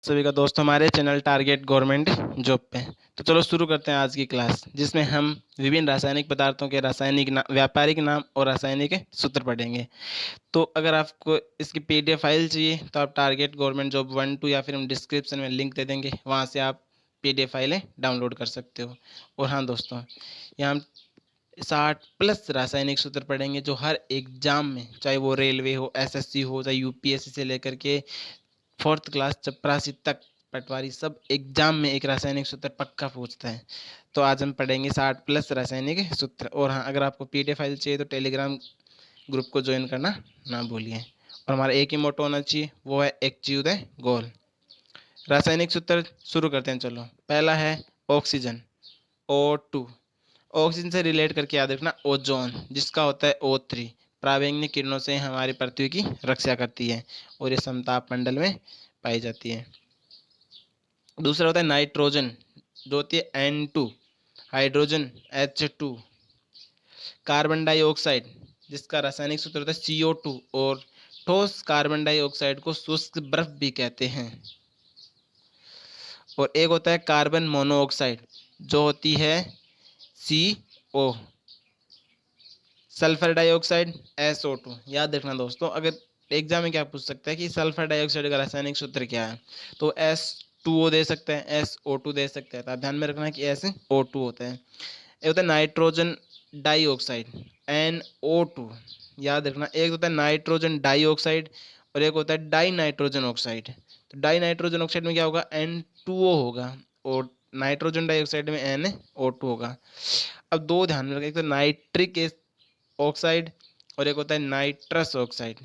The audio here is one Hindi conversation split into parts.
सभी का दोस्त हमारे चैनल टारगेट गवर्नमेंट जॉब पे। तो चलो शुरू करते हैं आज की क्लास, जिसमें हम विभिन्न रासायनिक पदार्थों के रासायनिक व्यापारिक नाम और रासायनिक सूत्र पढ़ेंगे। तो अगर आपको इसकी पीडीएफ फाइल चाहिए तो आप टारगेट गवर्नमेंट जॉब 1-2 या फिर हम डिस्क्रिप्शन में लिंक दे देंगे, वहाँ से आप पीडीएफ फाइलें डाउनलोड कर सकते हो। और हाँ दोस्तों, यहाँ हम 60+ रासायनिक सूत्र पढ़ेंगे जो हर एग्जाम में, चाहे वो रेलवे हो, एसएससी हो, चाहे यूपीएससी से लेकर के 4th क्लास चपरासी तक, पटवारी, सब एग्जाम में एक रासायनिक सूत्र पक्का पूछता है। तो आज हम पढ़ेंगे 60+ रासायनिक सूत्र। और हाँ, अगर आपको पीडीएफ फाइल चाहिए तो टेलीग्राम ग्रुप को ज्वाइन करना ना भूलिए। और हमारा एक ही मोटो होना चाहिए, वो है अचीव द गोल। रासायनिक सूत्र शुरू करते हैं। चलो, पहला है ऑक्सीजन, O2। ऑक्सीजन से रिलेट करके याद रखना ओजोन, जिसका होता है O3। प्रावैंगिक किरणों से हमारी पृथ्वी की रक्षा करती है और ये समताप मंडल में पाई जाती है। दूसरा होता है नाइट्रोजन, जो होती है N2। Hydrogen H2। Carbon dioxide, जिसका रासायनिक सूत्र होता है CO2। और ठोस कार्बन डाइऑक्साइड को शुष्क बर्फ भी कहते हैं। और एक होता है कार्बन मोनोऑक्साइड, जो होती है CO। Sulphur dioxide SO2। याद रखना दोस्तों, अगर एग्जाम में क्या पूछ सकता है कि सल्फर डाइऑक्साइड का रासायनिक सूत्र क्या है, तो S2O दे सकते हैं, SO2 दे सकते हैं। तो आप ध्यान में रखना कि SO2 होता है। एक होता है नाइट्रोजन डाइऑक्साइड, NO2। याद रखना, एक होता है नाइट्रोजन डाइऑक्साइड और एक होता है डाई नाइट्रोजन ऑक्साइड। तो डाई नाइट्रोजन ऑक्साइड में क्या होगा, N2O होगा, और नाइट्रोजन डाइऑक्साइड में NO2 होगा। अब दो ध्यान में रखें, एक तो नाइट्रिक ऑक्साइड और एक होता है नाइट्रस ऑक्साइड।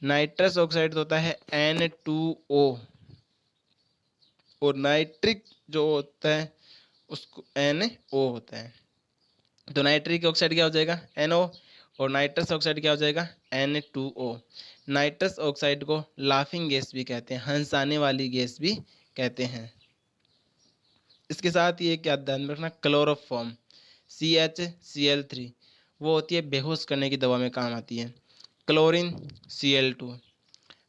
नाइट्रस ऑक्साइड होता है N2O, और नाइट्रिक जो होता है उसको NO होता है। तो नाइट्रिक ऑक्साइड क्या हो जाएगा, NO, और नाइट्रस ऑक्साइड क्या हो जाएगा, N2O। नाइट्रस ऑक्साइड को लाफिंग गैस भी कहते हैं, हंसाने वाली गैस भी कहते हैं। इसके साथ ही एक याद ध्यान में रखना, क्लोरोफॉर्म CHCl3, वो होती है बेहोश करने की दवा में काम आती है। Chlorine Cl2।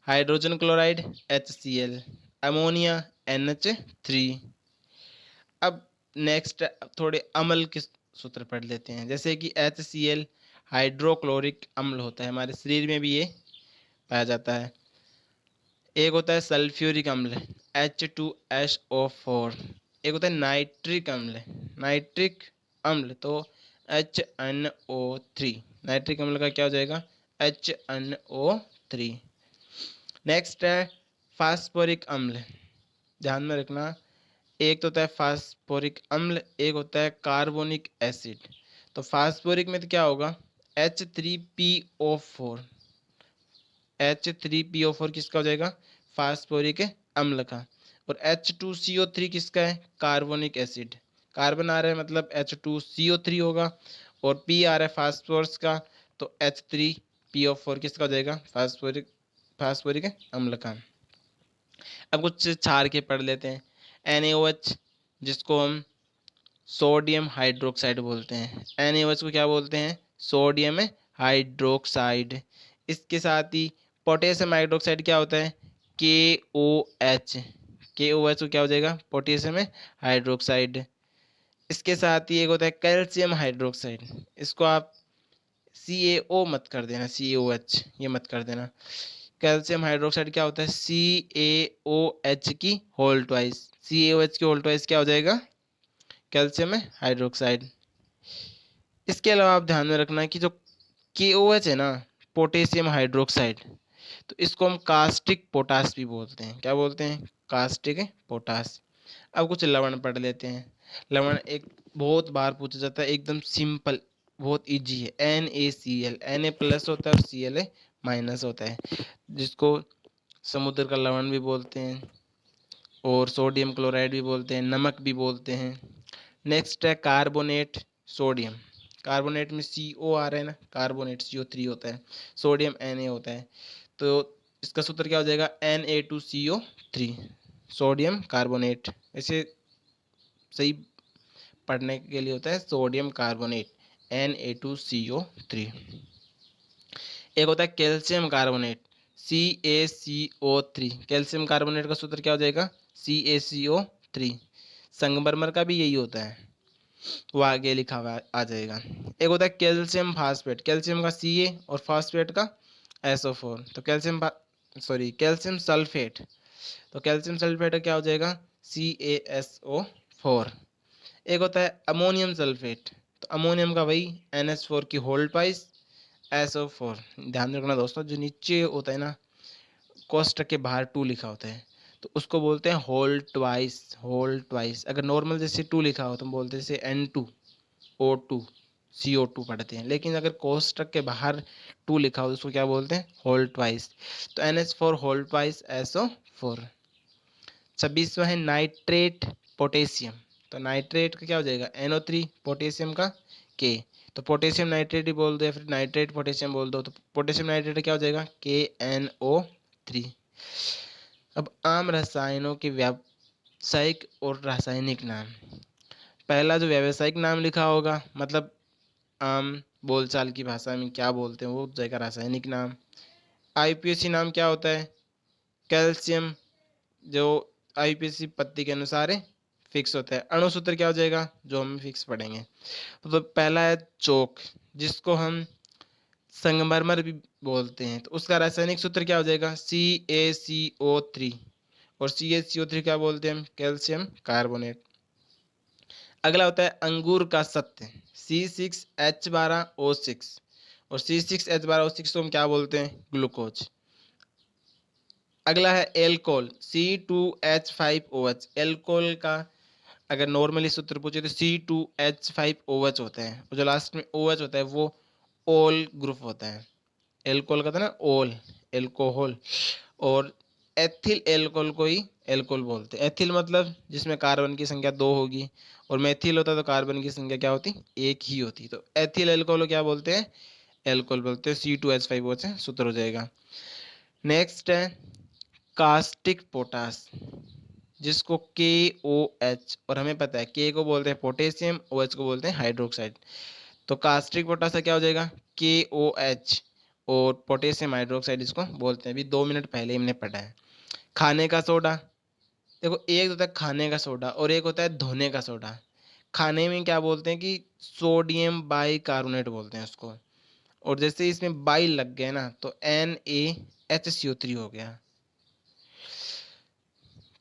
Hydrogen chloride HCl। Ammonia NH3। अब नेक्स्ट थोड़े अम्ल के सूत्र पढ़ लेते हैं, जैसे कि HCl हाइड्रोक्लोरिक अम्ल होता है, हमारे शरीर में भी ये पाया जाता है। एक होता है सल्फ्यूरिक अम्ल H2SO4। एक होता है नाइट्रिक अम्ल, नाइट्रिक अम्ल तो HNO3। नाइट्रिक अम्ल का क्या हो जाएगा, HNO3। नेक्स्ट है फास्फोरिक अम्ल। ध्यान में रखना, एक तो होता है फास्फोरिक अम्ल, एक होता है कार्बोनिक एसिड। तो फास्फोरिक में तो क्या होगा, H3PO4। H3PO4 किसका हो जाएगा, फास्फोरिक अम्ल का। और H2CO3 किसका है, कार्बोनिक एसिड। कार्बन आ रहा है मतलब H2CO3 होगा, और P आ रहा है फास्फोरस का, तो H3PO4 किसका हो जाएगा, फास्फोरिक फास्फोरिक अम्ल का। अब कुछ छार के पढ़ लेते हैं। NaOH, जिसको हम सोडियम हाइड्रोक्साइड बोलते हैं। NaOH को क्या बोलते हैं, सोडियम हाइड्रोक्साइड। इसके साथ ही पोटेशियम हाइड्रोक्साइड क्या होता है, KOH। KOH को क्या हो जाएगा, पोटेशियम हाइड्रोक्साइड। इसके साथ ही एक होता है कैल्शियम हाइड्रोक्साइड, इसको आप CaO मत कर देना, CaOH ये मत कर देना। कैल्शियम हाइड्रोक्साइड क्या होता है, CaOH की होल ट्वाइस। CaOH की होल ट्वाइस क्या हो जाएगा, कैल्शियम हाइड्रोक्साइड। इसके अलावा आप ध्यान में रखना कि जो KOH है ना, पोटेशियम हाइड्रोक्साइड, तो इसको हम कास्टिक पोटास भी बोलते हैं। क्या बोलते हैं, कास्टिक पोटास। अब कुछ लवण पढ़ लेते हैं। लवण एक बहुत बार पूछा जाता है, एकदम सिंपल, बहुत इजी है। NaCl, Na प्लस होता है और Cl माइनस होता है, जिसको समुद्र का लवण भी बोलते हैं, और सोडियम क्लोराइड भी बोलते हैं, नमक भी बोलते हैं। नेक्स्ट है कार्बोनेट सोडियम। कार्बोनेट में CO आ रहा है ना, कार्बोनेट CO3 होता है, सोडियम Na होता है, तो इसका सूत्र क्या हो जाएगा, Na2CO3, सोडियम कार्बोनेट। ऐसे सही पढ़ने के लिए होता है सोडियम कार्बोनेट, Na2CO3। एक होता है calcium carbonate, CaCO3, calcium carbonate का सूत्र क्या हो जाएगा CaCO3। संगमरमर का भी यही होता है, वो आगे लिखा हुआ आ जाएगा। एक होता है कैल्शियम फास्फेट, कैल्शियम का Ca और फास्फेट का SO4, तो कैल्शियम सल्फेट, तो कैल्शियम सल्फेट का क्या हो जाएगा CaSO4। एक होता है अमोनियम सल्फेट, तो अमोनियम का वही NH4 की होल्ड ट्वाइस SO4। ध्यान रखना दोस्तों, जो नीचे होता है ना कोष्टक के बाहर 2 लिखा होता है तो उसको बोलते हैं होल्ड ट्वाइस, होल्ड ट्वाइस। अगर नॉर्मल जैसे 2 लिखा हो तो हम बोलते हैं जैसे N2O2 CO2 पढ़ते हैं, लेकिन अगर कोष्टक के बाहर 2 लिखा हो तो उसको क्या बोलते हैं होल्ड ट्वाइस, तो NH4 होल्ड ट्वाइस SO4। 26वां है नाइट्रेट पोटेशियम, तो नाइट्रेट का क्या हो जाएगा NO3, पोटेशियम का K, तो पोटेशियम नाइट्रेट ही बोल दो या फिर नाइट्रेट पोटेशियम बोल दो, तो पोटेशियम नाइट्रेट क्या हो जाएगा KNO3। अब आम रसायनों के व्यावसायिक और रासायनिक नाम। पहला जो व्यावसायिक नाम लिखा होगा मतलब आम बोलचाल की भाषा में क्या बोलते हैं वो हो जाएगा रासायनिक नाम। आईपीएसी नाम क्या होता है कैल्शियम, जो आईपीएसी पत्ती के अनुसार है फिक्स होता है। अणु सूत्र क्या हो जाएगा जो हम फिक्स पढ़ेंगे। तो पहला है चोक, जिसको हम संगमरमर भी बोलते हैं, तो उसका रासायनिक सूत्र क्या हो जाएगा CaCO3, और CaCO3 क्या बोलते हैं हम कैल्शियम कार्बोनेट। अगला होता है अंगूर का सत्य C6H12O6, और C6H12O6 को हम क्या बोलते हैं ग्लूकोज। अगला है एल्कोहल C2H5OH, एल्कोहल का अगर नॉर्मली सूत्र पूछे तो C2H5OH होता है, और जो लास्ट में OH होता है वो ओल ग्रुप होता है। एल्कोहल का था ना ओल, एल्कोहल, और एथिल एल्कोहल को ही एल्कोहल बोलते हैं। एथिल मतलब जिसमें कार्बन की संख्या 2 होगी, और मेथिल होता तो कार्बन की संख्या क्या होती एक ही होती, तो एथिल एल्कोहल को क्या बोलते हैं एल्कोहल बोलते हैं। C2H5OH से सूत्र हो जाएगा। नेक्स्ट है कास्टिक पोटास, जिसको KOH, और हमें पता है K को बोलते हैं पोटेशियम, OH को बोलते हैं हाइड्रोक्साइड, तो कास्टिक पोटास क्या हो जाएगा KOH, और पोटेशियम हाइड्रोक्साइड इसको बोलते हैं। अभी 2 मिनट पहले हमने पढ़ा है। खाने का सोडा, देखो एक होता है खाने का सोडा और एक होता है धोने का सोडा। खाने में क्या बोलते हैं कि सोडियम बाइकार्बोनेट बोलते हैं उसको, और जैसे इसमें बाई लग गया ना तो NaHCO3 हो गया,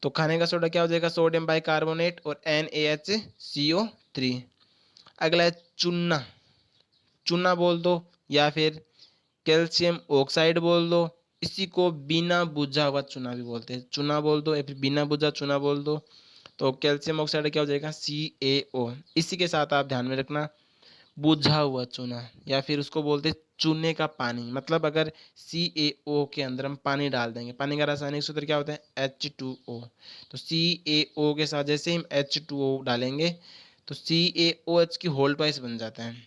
तो खाने का सोडा क्या हो जाएगा सोडियम बाइकार्बोनेट और NaHCO3। अगला है चूना, चूना बोल दो या फिर कैल्शियम ऑक्साइड बोल दो, इसी को बिना बुझा हुआ चूना भी बोलते हैं। चूना बोल दो या फिर बिना बुझा चूना बोल दो, तो कैल्शियम ऑक्साइड क्या हो जाएगा CaO। इसी के साथ आप ध्यान में रखना बुझा हुआ चूना या फिर उसको बोलते हैं चूने का पानी, मतलब अगर CaO के अंदर हम पानी डाल देंगे, पानी का रासायनिक सूत्र क्या होता है H2O, तो CaO के साथ जैसे हम H2O डालेंगे तो CaOH की होल ट्वाइस बन जाता है,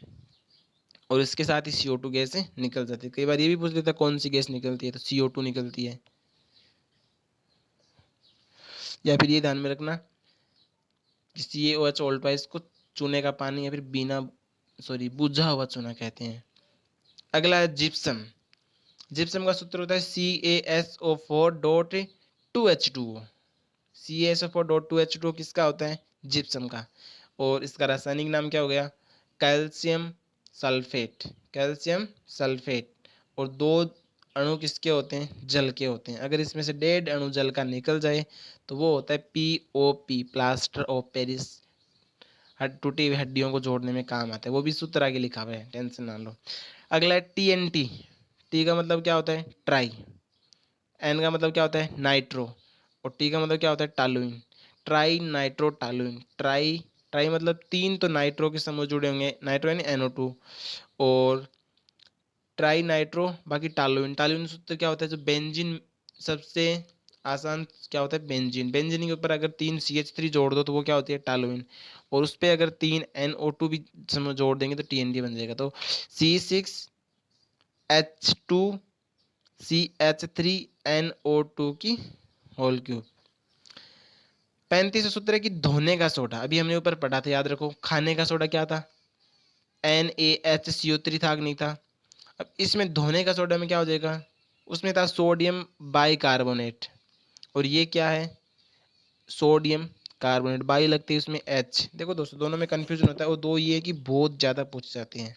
और इसके साथ ही CO2 गैस निकल जाती है। कई बार ये भी पूछ लेता है कौन सी गैस निकलती है, तो CO2 निकलती है। या फिर ये ध्यान में रखना कि CaOH होल ट्वाइस को चूने का पानी या फिर बुझा हुआ चूना कहते हैं। अगला है जिप्सम, जिप्सम का सूत्र होता है CaSO4.2H2O, CaSO4.2H2O किसका होता है जिप्सम का, और इसका रासायनिक नाम क्या हो गया कैल्शियम सल्फेट, कैल्शियम सल्फेट। और 2 अणु किसके होते हैं जल के होते हैं, अगर इसमें से 1.5 अणु जल का निकल जाए तो वो होता है POP, प्लास्टर ऑफ पेरिस, टूटी हुई हड्डियों को जोड़ने में काम आता है, वो भी सूत्र आगे लिखा हुआ है टेंशन ना लो। अगला है TNT, टी का मतलब क्या होता है ट्राई, एन का मतलब क्या होता है नाइट्रो, और टी का मतलब क्या होता है toluene, tri nitro toluene. Try, try मतलब 3 तो नाइट्रो के समूह जुड़े होंगे, नाइट्रो यानी NO2, और ट्राई नाइट्रो बाकी टालुइन। टालुइन सूत्र क्या होता है जो बेंजीन, सबसे आसान क्या होता है बेंजीन, बेंजीन के ऊपर अगर 3 CH3 जोड़ दो तो वो क्या होती है टालुइन, और उस पर अगर 3 NO2 भी समूह जोड़ देंगे तो TNT बन जाएगा, तो C6H2CH3NO2 की होल क्यूब। 35 सूत्र है कि धोने का सोडा, अभी हमने ऊपर पढ़ा था याद रखो, खाने का सोडा क्या था NaHCO3 था कि नहीं था। अब इसमें धोने का सोडा में क्या हो जाएगा उसमें था सोडियम बाइकार्बोनेट, और ये क्या है, सोडियम कार्बोनेट, बाई लगती है उसमें एच। देखो दोस्तों दोनों में कंफ्यूजन होता है, और दो ये है कि बहुत ज़्यादा पूछ जाते हैं।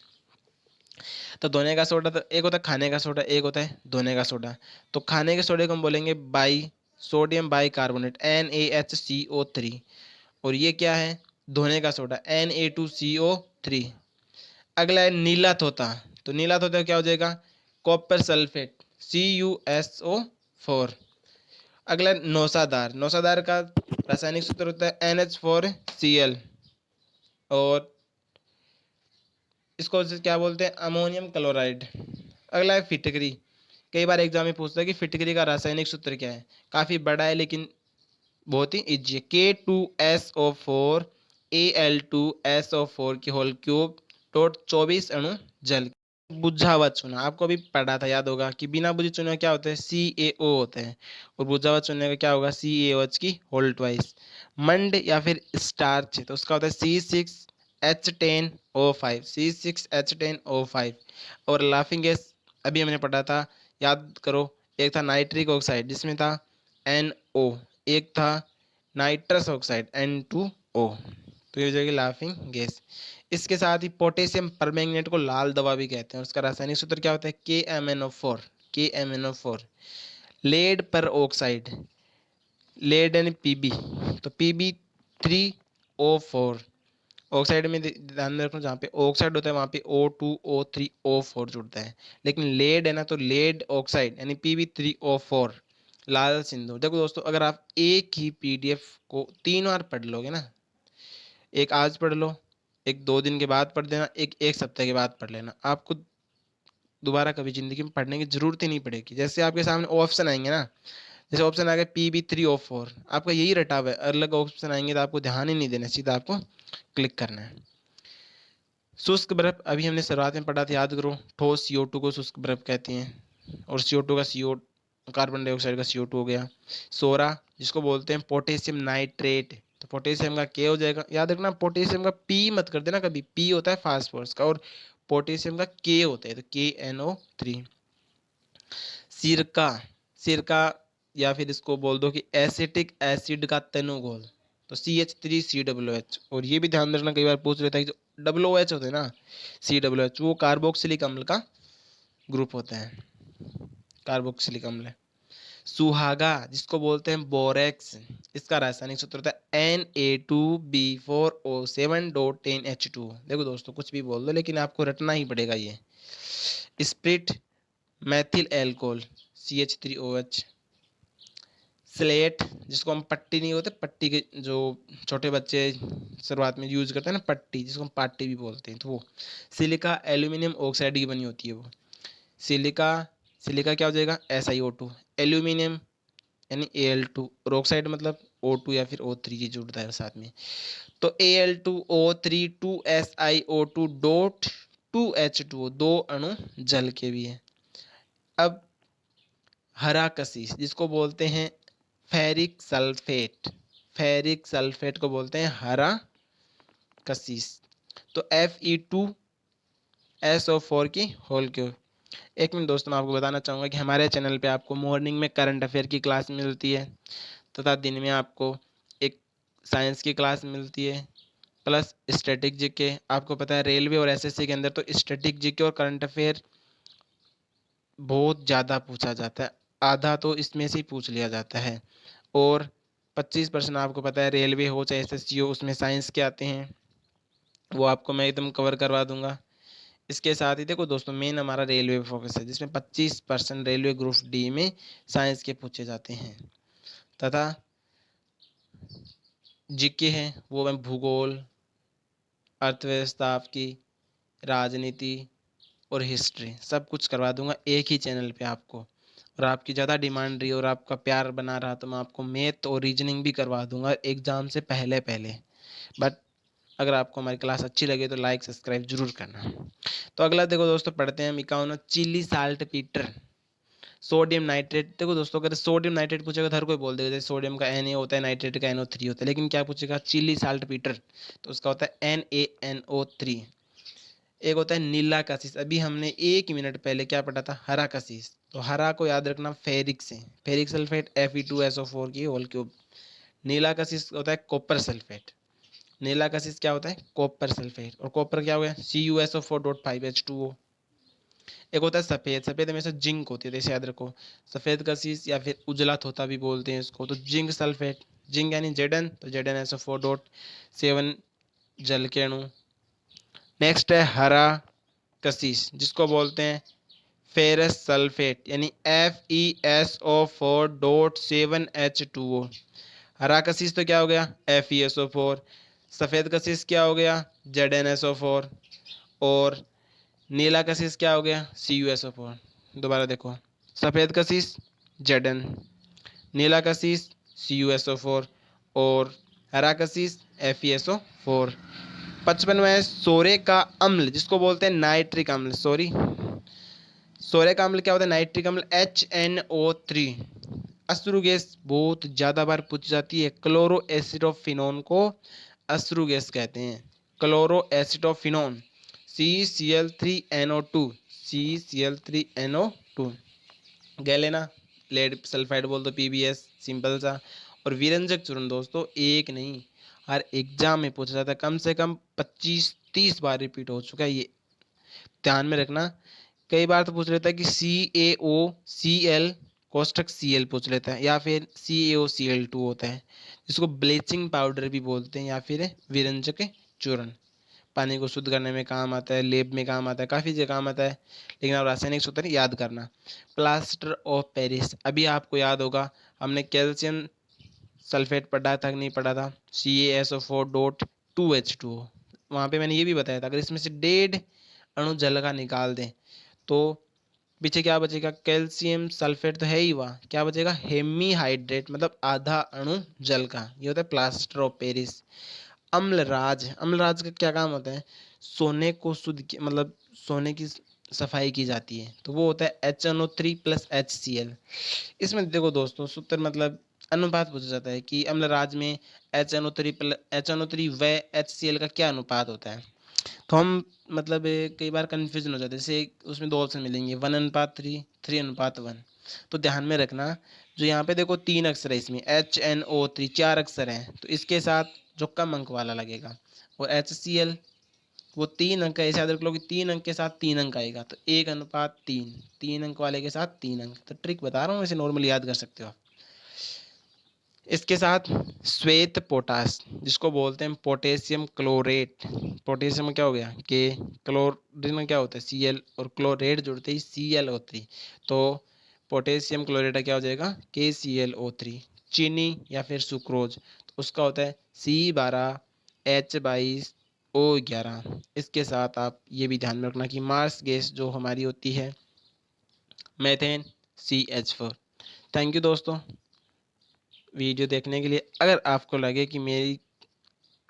तो धोने का सोडा, तो एक होता है खाने का सोडा, एक होता है धोने का सोडा। तो खाने के सोडे को हम बोलेंगे बाई सोडियम बाइकार्बोनेट NaHCO3, और ये क्या है, धोने का सोडा Na2CO3। अगला है नीला तोता, तो नीला तोता क्या हो जाएगा, कॉपर सल्फेट CuSO4। अगला है नौसादार, नौसादार का रासायनिक सूत्र होता है NH4Cl, और इसको क्या बोलते हैं, अमोनियम क्लोराइड। अगला है फिटकरी, कई बार एग्जाम में पूछता है कि फिटकरी का रासायनिक सूत्र क्या है, काफ़ी बड़ा है लेकिन बहुत ही इजी है, K2SO4 Al2SO4 की होल क्यूब डॉट 24 अणु जल। बुझा हुआ चूना आपको अभी पढ़ा था, याद होगा कि बिना बुझे चूने का क्या होता है, CaO होता है, और बुझा हुआ चूने का क्या होगा, CaOH की होल ट्वाइस। मंड या फिर स्टार्च, तो उसका होता है C6H10O5, C6H10O5। और लाफिंग गैस अभी हमने पढ़ा था, याद करो, एक था नाइट्रिक ऑक्साइड जिसमें था NO, एक था नाइट्रस ऑक्साइड N2O, तो ये हो जाएगी लाफिंग गैस। इसके साथ ही पोटेशियम परमैंगनेट को लाल दवा भी कहते हैं, उसका रासायनिक सूत्र क्या होता है, KMnO4। लेड पर ऑक्साइड, लेड यानी Pb, तो Pb3O4। ऑक्साइड में ध्यान में रखना, जहाँ पे ऑक्साइड होता है वहाँ पे O2O3O4 जुड़ता है, लेकिन लेड है ना, तो लेड ऑक्साइड यानी Pb3O4, लाल सिंदूर। देखो दोस्तों अगर आप एक ही PDF को 3 बार पढ़ लोगे ना, एक आज पढ़ लो, एक 2 दिन के बाद पढ़ देना, एक एक सप्ताह के बाद पढ़ लेना, आपको दोबारा कभी जिंदगी में पढ़ने की जरूरत ही नहीं पड़ेगी। जैसे आपके सामने ऑप्शन आएंगे ना, जैसे ऑप्शन आ गया Pb3O4, आपका यही रटा हुआ है, अलग ऑप्शन आएंगे तो आपको ध्यान ही नहीं देना, सीधा आपको क्लिक करना है। शुष्क बर्फ अभी हमने शुरुआत में पढ़ा था, याद करो, ठोस CO2 को शुष्क बर्फ कहते हैं, और CO2 का CO, कार्बन डाइऑक्साइड का CO2 हो गया। सोरा जिसको बोलते हैं पोटेशियम नाइट्रेट, तो पोटेशियम का K हो जाएगा, याद रखना पोटेशियम का P मत कर देना कभी, P होता है फास्फोरस का, और पोटेशियम का K होता है, तो KNO3। सिरका, सिरका या फिर इसको बोल दो कि एसिटिक एसिड का तनुगोल, तो CH3COOH। और ये भी ध्यान रखना, कई बार पूछ लेता है कि जो OH होते हैं ना, COOH, वो कार्बोक्सिलिक अम्ल का ग्रुप होता है, कार्बोक्सिलिक अम्ल। सुहागा जिसको बोलते हैं बोरेक्स, इसका रासायनिक सूत्र होता है Na2B4O7.10H2। देखो दोस्तों कुछ भी बोल दो लेकिन आपको रटना ही पड़ेगा ये। Spirit Maithil alcohol CH3OH। Slate जिसको हम पट्टी, नहीं होते पट्टी के जो छोटे बच्चे शुरुआत में यूज करते हैं ना, पट्टी जिसको हम पाटी भी बोलते हैं, तो वो। सिलिका एल्यूमिनियम ऑक्साइड की बनी होती है वो, सिलिका, सिलिका क्या हो जाएगा, SiO2। एल्यूमिनियम यानी Al2, और ऑक्साइड मतलब O2 या फिर O3 की जुड़ता है साथ में, तो Al2O3 2SiO2 डॉट 2H2O, 2 अणु जल के भी है। अब हरा कशिश जिसको बोलते हैं फेरिक सल्फेट, फेरिक सल्फेट को बोलते हैं हरा कशिश, तो Fe2SO4 की होल क्यूब। एक मिनट दोस्तों, मैं आपको बताना चाहूँगा कि हमारे चैनल पे आपको मॉर्निंग में करंट अफेयर की क्लास मिलती है, तथा दिन में आपको एक साइंस की क्लास मिलती है, प्लस स्टैटिक जीके। आपको पता है रेलवे और SSC के अंदर तो स्टैटिक जीके और करंट अफेयर बहुत ज़्यादा पूछा जाता है, आधा तो इसमें से ही पूछ लिया जाता है। और 25% आपको पता है रेलवे हो चाहे SSC हो, उसमें साइंस के आते हैं, वो आपको मैं एकदम कवर करवा दूंगा। इसके साथ ही देखो दोस्तों मेन हमारा रेलवे फोकस है, जिसमें 25% रेलवे ग्रुप D में साइंस के पूछे जाते हैं, तथा जीके हैं वो मैं भूगोल, अर्थव्यवस्था आपकी, राजनीति और हिस्ट्री सब कुछ करवा दूंगा एक ही चैनल पे आपको। और आपकी ज़्यादा डिमांड रही और आपका प्यार बना रहा तो मैं आपको मैथ और रीजनिंग भी करवा दूंगा एग्ज़ाम से पहले पहले। बट अगर आपको हमारी क्लास अच्छी लगे तो लाइक सब्सक्राइब जरूर करना। तो अगला देखो दोस्तों पढ़ते हैं हम 51, Chile saltpetre, sodium nitrate. देखो दोस्तों अगर सोडियम नाइट्रेट पूछेगा तो हर कोई बोल देगा, जैसे सोडियम का Na होता है, नाइट्रेट का NO3 होता है, लेकिन क्या पूछेगा चिली साल्ट पीटर, तो उसका होता है NaNO3। एक होता है नीला कशिश। अभी हमने 1 मिनट पहले क्या पढ़ा था, हरा कशिश। तो हरा को याद रखना फेरिक से, फेरिक सल्फेट Fe2SO4 की होल क्यूब। नीला कशिश होता है कॉपर सल्फेट। नीला कशिश क्या होता है, कॉपर सल्फेट। और कॉपर क्या हो गया, CuSO4.5H2O। एक होता है सफ़ेद, सफ़ेद हमेशा जिंक होती है, जैसे याद रखो सफ़ेद कशिश या फिर उजला तोता भी बोलते हैं इसको। तो जिंक सल्फेट, जिंक यानी Zn, तो ZnSO4.7 जल के अणु। नेक्स्ट है हरा कशिश जिसको बोलते हैं फेरस सल्फेट यानी FeSO4.7H2O। हरा कशिश तो क्या हो गया, FeSO4। सफ़ेद कशिश क्या हो गया, ZnSO4। और नीला कशिश क्या हो गया, CuSO4। दोबारा देखो, सफ़ेद कशिश Zn, नीला कशिश CuSO4 और हरा कशिश FeSO4। 55वां है सोरे का अम्ल जिसको बोलते हैं नाइट्रिक अम्ल। सोरे का अम्ल क्या होता है, नाइट्रिक अम्ल HNO3। अश्रु गैस बहुत ज़्यादा बार पूछी जाती है। क्लोरो एसिडोफिनोन को अश्रु गैस कहते हैं, chloroacetophenone. CCl3NO2, CCl3NO2। Galena, lead sulphide बोल दो, PbS, सिंपल सा। और विरंजक चूर्ण दोस्तों एक नहीं, हर एग्जाम में पूछा जाता है, कम से कम 25-30 बार रिपीट हो चुका है ये, ध्यान में रखना। कई बार तो पूछ लेता है कि CaOCl कोष्ठक Cl पूछ लेता है, या फिर CaOCl2 होता है जिसको ब्लीचिंग पाउडर भी बोलते हैं, या फिर विरंजक चूर्ण। पानी को शुद्ध करने में काम आता है, लेब में काम आता है, काफ़ी जगह काम आता है। लेकिन आप रासायनिक सूत्र याद करना। प्लास्टर ऑफ पेरिस, अभी आपको याद होगा हमने कैल्शियम सल्फेट पढ़ा था कि नहीं पढ़ा था, CaSO4.2H2O। वहाँ पे मैंने ये भी बताया था अगर इसमें से 1.5 अणु जल का निकाल दें तो पीछे क्या बचेगा, कैल्शियम सल्फेट तो है ही, वहाँ क्या बचेगा, हेमीहाइड्रेट, मतलब आधा अणु जल का। ये होता है plaster of Paris. Amalraj, Amalraj का क्या काम होता है, सोने को शुद्ध मतलब सोने की सफाई की जाती है, तो वो होता है HNO3+HCl। इसमें देखो दोस्तों सूत्र मतलब अनुपात पूछा जाता है कि अम्लराज में HNO3 व HCl का क्या अनुपात होता है। तो हम मतलब कई बार कन्फ्यूजन हो जाता है, जैसे उसमें 2 ऑप्शन मिलेंगे 1:3, 3:1। तो ध्यान में रखना, जो यहाँ पे देखो 3 अक्षर है, इसमें HNO3 4 अक्षर हैं, तो इसके साथ जो कम अंक वाला लगेगा। और HCl वो 3 अंक है, ऐसे याद रख लो कि 3 अंक के साथ 3 अंक आएगा, तो 1:3, 3 अंक वाले के साथ 3 अंक। तो ट्रिक बता रहा हूँ, इसे नॉर्मली याद कर सकते हो आप। इसके साथ श्वेत पोटास जिसको बोलते हैं पोटेशियम क्लोरेट। पोटेशियम में क्या हो गया के, क्लोरीन में क्या होता है Cl, और क्लोरेट जुड़ते ही Cl O3, तो पोटेशियम क्लोरेट क्या हो जाएगा KClO3। चीनी या फिर सुक्रोज, तो उसका होता है C12H22O11। इसके साथ आप ये भी ध्यान में रखना कि मार्स गैस जो हमारी होती है मेथेन CH4। थैंक यू दोस्तों वीडियो देखने के लिए। अगर आपको लगे कि मेरी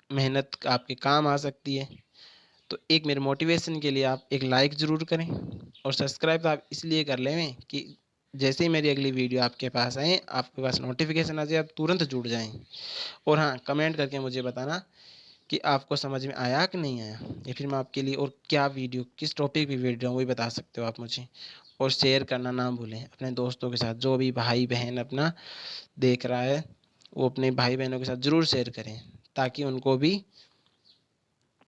मेहनत आपके काम आ सकती है तो एक मेरे मोटिवेशन के लिए आप एक लाइक ज़रूर करें, और सब्सक्राइब तो आप इसलिए कर लें कि जैसे ही मेरी अगली वीडियो आपके पास आए आपके पास नोटिफिकेशन आ जाए, आप तुरंत जुड़ जाएं। और हाँ, कमेंट करके मुझे बताना कि आपको समझ में आया कि नहीं आया, या फिर मैं आपके लिए और क्या वीडियो किस टॉपिक पे वीडियो वही बता सकते हो आप मुझे। और शेयर करना ना भूलें अपने दोस्तों के साथ, जो भी भाई बहन अपना देख रहा है वो अपने भाई बहनों के साथ ज़रूर शेयर करें ताकि उनको भी